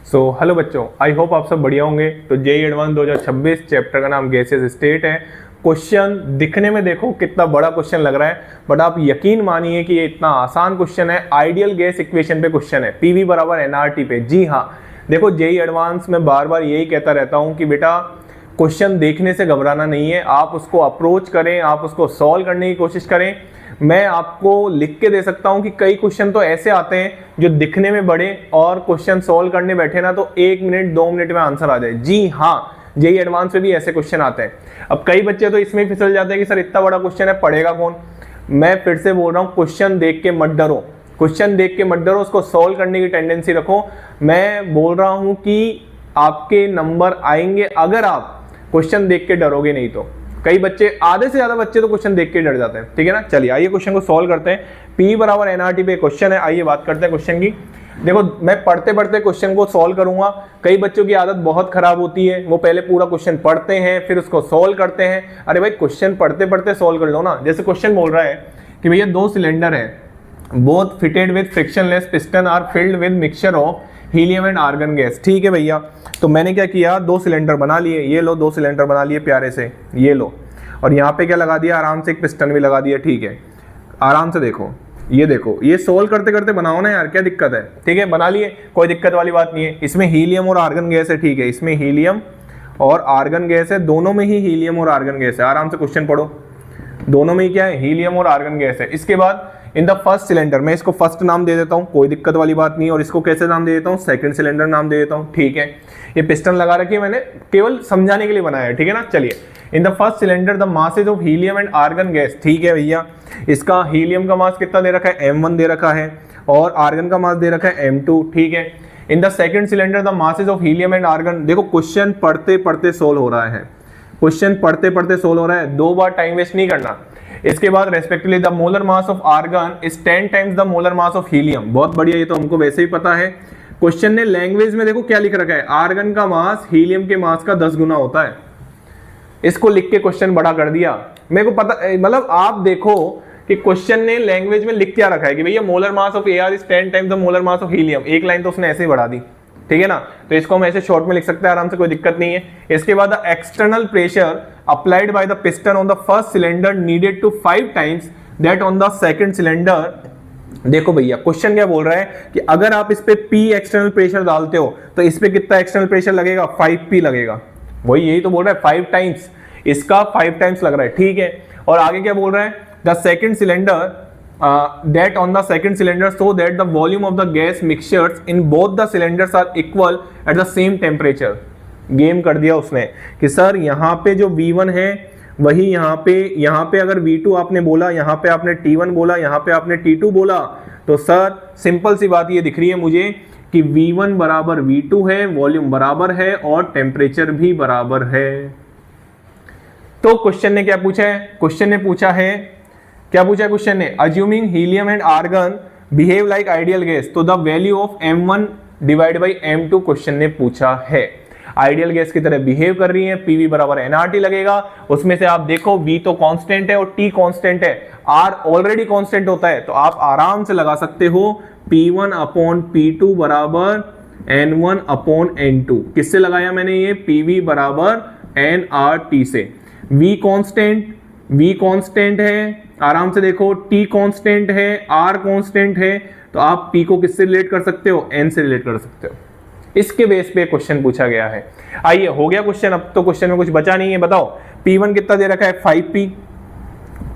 Hello बच्चों, I hope आप सब बढ़िया होंगे। तो जेईई एडवांस 2026 चैप्टर का नाम गैसेस स्टेट है। क्वेश्चन दिखने में देखो कितना बड़ा क्वेश्चन लग रहा है, बट आप यकीन मानिए कि ये इतना आसान क्वेश्चन है। आइडियल गैस इक्वेशन पे क्वेश्चन है, पीवी बराबर एनआरटी पे। जी हाँ, देखो जेईई एडवांस में बार बार यही कहता रहता हूँ कि बेटा क्वेश्चन देखने से घबराना नहीं है, आप उसको अप्रोच करें, आप उसको सॉल्व करने की कोशिश करें। मैं आपको लिख के दे सकता हूं कि कई क्वेश्चन तो ऐसे आते हैं जो दिखने में बड़े और क्वेश्चन सॉल्व करने बैठे ना तो 1 मिनट 2 मिनट में आंसर आ जाए। जी हाँ, जेईई एडवांस में भी ऐसे क्वेश्चन आते हैं। अब कई बच्चे तो इसमें फिसल जाते हैं कि सर इतना बड़ा क्वेश्चन है, पढ़ेगा कौन। मैं फिर से बोल रहा हूँ, क्वेश्चन देख के मत डरो, क्वेश्चन देख के मत डरो, उसको सॉल्व करने की टेंडेंसी रखो। मैं बोल रहा हूँ कि आपके नंबर आएंगे अगर आप क्वेश्चन देख के डरोगे नहीं तो। कई बच्चे, आधे से ज्यादा बच्चे तो क्वेश्चन देख के डर जाते हैं, ठीक है ना। चलिए आइए क्वेश्चन को सॉल्व करते हैं। पी बराबर एनआरटी पे क्वेश्चन है, आइए बात करते हैं क्वेश्चन की। देखो मैं पढ़ते पढ़ते क्वेश्चन को सॉल्व करूंगा। कई बच्चों की आदत बहुत खराब होती है, वो पहले पूरा क्वेश्चन पढ़ते हैं फिर उसको सॉल्व करते हैं। अरे भाई क्वेश्चन पढ़ते पढ़ते सॉल्व कर लो ना। जैसे क्वेश्चन बोल रहा है कि भैया 2 सिलेंडर है, both fitted with frictionless piston are filled with mixture of helium and argon gas. ठीक है भैया, तो मैंने क्या किया, 2 सिलेंडर बना लिए। ये लो 2 सिलेंडर बना लिए प्यारे से, ये लो। और यहाँ पे क्या लगा दिया, आराम से एक पिस्टन भी लगा दिया। ठीक है, आराम से देखो, ये देखो, ये सोल्व करते करते बनाओ ना यार, क्या दिक्कत है। ठीक है, बना लिए, कोई दिक्कत वाली बात नहीं है। इसमें हीलियम और आर्गन गैस है, ठीक है, इसमें हीलियम और आर्गन गैस है, दोनों में ही हीलियम और आर्गन गैस है। आराम से क्वेश्चन पढ़ो, दोनों में ही क्या है, हीलियम और आर्गन गैस है। इसके बाद इन द फर्स्ट सिलेंडर, मैं इसको फर्स्ट नाम दे देता हूँ, कोई दिक्कत वाली बात नहीं है। और इसको कैसे नाम दे देता हूँ, सेकंड सिलेंडर नाम दे देता हूँ। ठीक है, ये पिस्टन लगा रखी है मैंने, केवल समझाने के लिए बनाया है, ठीक है ना। चलिए, in the first cylinder the masses of helium and argon gas. ठीक है भैया, इसका हीलियम का मास कितना दे रखा है, m1 दे रखा है, और आर्गन का मास दे रखा है m2। ठीक है, in the second cylinder the masses of helium and argon. देखो क्वेश्चन पढ़ते पढ़ते सोल्व हो रहा है, क्वेश्चन पढ़ते पढ़ते सोल्व हो रहा है, 2 बार टाइम वेस्ट नहीं करना। इसके बाद respectively the molar mass of argon is 10 times the molar mass of helium. बहुत बढ़िया, ये तो हमको वैसे ही पता है। क्वेश्चन ने लैंग्वेज में देखो क्या लिख रखा है, आर्गन का मास हीलियम के मास का 10 गुना होता है। इसको लिख के क्वेश्चन बड़ा कर दिया। मेरे को पता, मतलब आप देखो कि क्वेश्चन ने लैंग्वेज में लिख क्या रखा है कि भैया molar mass of AR is 10 times the molar mass of helium. एक लाइन तो उसने ऐसे ही बढ़ा दी, ठीक है ना। तो इसको हम ऐसे शॉर्ट में लिख सकते हैं आराम से, कोई दिक्कत नहीं है। इसके बाद the external pressure applied by the piston on the first cylinder needed to 5 times that on the second cylinder. देखो भैया क्वेश्चन क्या बोल रहा है कि अगर आप इस पे P एक्सटर्नल प्रेशर डालते हो तो इस पे कितना एक्सटर्नल प्रेशर लगेगा, 5P लगेगा। वही यही तो बोल रहा है, 5 टाइम्स, इसका 5 टाइम्स लग रहा है। ठीक है, और आगे क्या बोल रहा है, the second cylinder that on the second cylinder so that the volume of the gas mixtures in both the cylinders are equal at the same temperature। Game कर दिया उसने कि सर यहाँ पे जो V1 है वही यहाँ पे अगर V2 आपने बोला, यहाँ पे आपने T1 बोला, यहाँ पे आपने T2 बोला, तो सर सिंपल सी बात ये दिख रही है मुझे कि V1 बराबर V2 है, वॉल्यूम बराबर है और टेम्परेचर भी बराबर है। तो क्वेश्चन ने क्या पूछा है, क्वेश्चन ने पूछा है, क्या पूछा क्वेश्चन ने, assuming helium and argon behave like ideal gas तो the value of m1 divide by m2 question ने पूछा है। आइडियल गैस की तरह बिहेव कर रही है, pv बराबर nRT लगेगा। उसमें से आप देखो v तो कांस्टेंट है और t कांस्टेंट है, r ऑलरेडी कांस्टेंट होता है, तो आप आराम से लगा सकते हो p1 अपॉन p2 बराबर n1 अपॉन n2। किससे लगाया मैंने ये, pv बराबर nRT से। v कांस्टेंट है, आराम से देखो, T कांस्टेंट है, R कांस्टेंट है, तो आप P को किससे रिलेट कर सकते हो, N से रिलेट कर सकते हो। इसके बेस पे क्वेश्चन पूछा गया है। आइए हो गया क्वेश्चन, अब तो क्वेश्चन में कुछ बचा नहीं है। बताओ P1 कितना दे रखा है, 5P,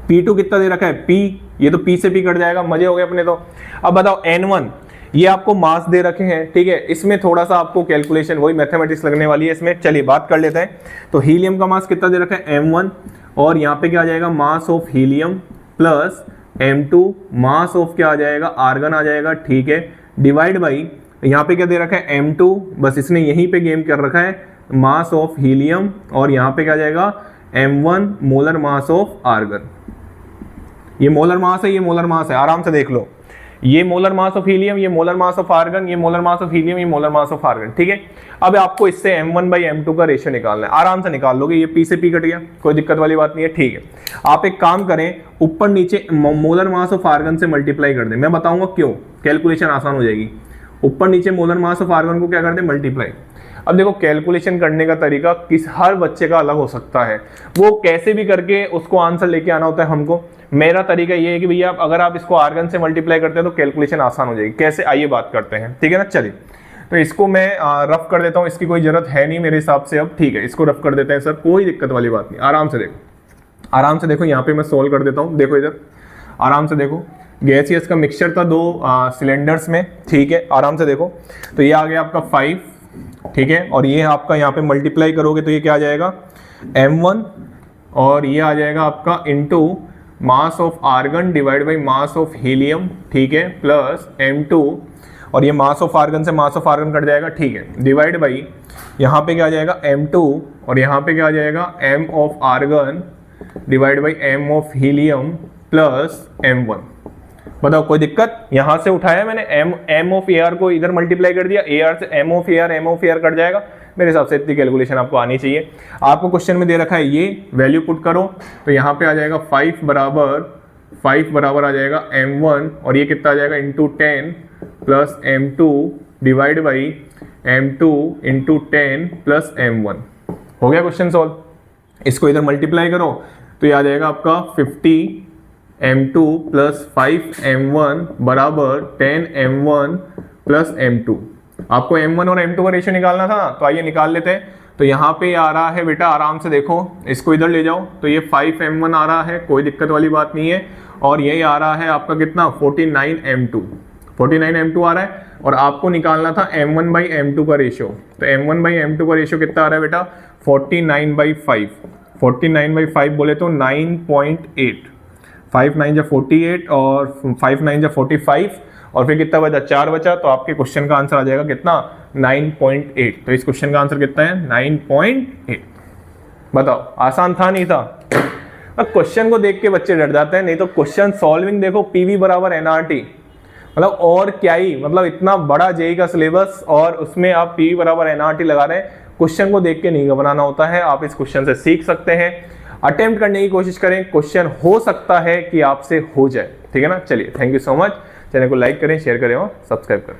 P2 कितना दे रखा है, P, ये तो P से P कट जाएगा, मजे हो गए अपने तो। अब बताओ N1, ये आपको मास दे रखे हैं, ठीक है, इसमें थोड़ा सा आपको कैलकुलेशन, वही मैथमेटिक्स लगने वाली है इसमें। चलिए बात कर लेते हैं। तो हीलियम का मास कितना दे रखा है, m1, और यहाँ पे क्या आ जाएगा, मास of helium plus m2, mass of क्या आ जाएगा, आर्गन आ जाएगा। ठीक है, डिवाइड बाई यहाँ पे क्या दे रखा है, m2, बस इसने यहीं पे गेम कर रखा है, मास ऑफ हीलियम, और यहाँ पे क्या आ जाएगा, m1 molar mass of argon. ये मोलर मास है, ये मोलर मास है, आराम से देख लो, ये मोलर मास ऑफ हीलियम, ये मोलर मास ऑफ आर्गन, ये मोलर मास ऑफ हीलियम, ये मोलर मास ऑफ आर्गन। ठीक है, अब आपको इससे m1 बाई m2 का रेशियो निकालना है, आराम से निकाल लोगे, ये P से P कट गया, कोई दिक्कत वाली बात नहीं है। ठीक है, आप एक काम करें, ऊपर नीचे मोलर मास ऑफ आर्गन से मल्टीप्लाई कर दें, मैं बताऊंगा क्यों, कैलकुलेशन आसान हो जाएगी। ऊपर नीचे मोलर मास ऑफ आर्गन को क्या करते हैं, मल्टीप्लाई। अब देखो कैलकुलेशन करने का तरीका हर बच्चे का अलग हो सकता है, वो कैसे भी करके उसको आंसर लेके आना होता है हमको। मेरा तरीका ये है कि भैया अगर आप इसको आर्गन से मल्टीप्लाई करते हैं तो कैलकुलेशन आसान हो जाएगी। कैसे, आइए बात करते हैं, ठीक है ना। चलिए तो इसको मैं रफ कर देता हूँ, इसकी कोई जरूरत है नहीं मेरे हिसाब से अब, ठीक है, इसको रफ कर देते हैं सर, कोई दिक्कत वाली बात नहीं। आराम से देखो, आराम से देखो, यहाँ पे मैं सोल्व कर देता हूँ। देखो इधर आराम से देखो, गैसियस का मिक्सचर था 2 सिलेंडर्स में, ठीक है, आराम से देखो। तो ये आ गया आपका 5, ठीक है, और ये आपका यहाँ पे मल्टीप्लाई करोगे तो ये क्या आ जाएगा m1, और ये आ जाएगा आपका into mass of argon divide by mass of helium, ठीक है, प्लस m2, और ये मास ऑफ आर्गन से मास ऑफ आर्गन कट जाएगा, ठीक है, डिवाइड बाई यहाँ पे क्या आ जाएगा m2, और यहाँ पे क्या आ जाएगा m of argon divide by m of helium plus m1। बताओ कोई दिक्कत, यहां से उठाया मैंने m ऑफ AR को इधर मल्टीप्लाई कर दिया, AR से m ऑफ AR कट जाएगा। मेरे हिसाब से इतनी कैलकुलेशन आपको आनी चाहिए। आपको क्वेश्चन में दे रखा है ये वैल्यू पुट करो, तो यहाँ पे आ जाएगा 5 बराबर आ जाएगा m1, और ये कितना आ जाएगा into 10 plus m2 divide by m2 into 10 plus m1। हो गया क्वेश्चन सॉल्व। इसको इधर मल्टीप्लाई करो तो ये आ जाएगा आपका 50 m2 प्लस 5 m1 बराबर 10 m1 प्लस m2। आपको m1 और m2 का रेशियो निकालना था, तो आइए निकाल लेते हैं। तो यहाँ पे आ रहा है बेटा, आराम से देखो, इसको इधर ले जाओ, तो ये 5 m1 आ रहा है, कोई दिक्कत वाली बात नहीं है, और ये आ रहा है आपका कितना 49 m2 आ रहा है, और आपको निकालना था m1 बाई m2 का रेशियो। तो m1 बाई m2 का रेशियो कितना आ रहा है बेटा 49/5 बोले तो 9.8, 5 9 जा 48 और 5 9 जा 45, और फिर कितना बचा 4 बचा, तो आपके क्वेश्चन का आंसर आ जाएगा कितना 9.8। तो इस क्वेश्चन का आंसर कितना है 9.8। बताओ आसान था नहीं था? अब क्वेश्चन को देख के बच्चे डर जाते हैं, नहीं तो क्वेश्चन सॉल्विंग देखो PV बराबर NRT, मतलब और क्या ही, मतलब इतना बड़ा जेईई का सिलेबस और उसमें आप PV बराबर NRT लगा रहे हैं। क्वेश्चन को देख के नहीं घबराना होता है, आप इस क्वेश्चन से सीख सकते हैं, अटेम्प्ट करने की कोशिश करें, क्वेश्चन हो सकता है कि आपसे हो जाए, ठीक है ना। चलिए thank you so much, channel को लाइक करें, शेयर करें और सब्सक्राइब करें।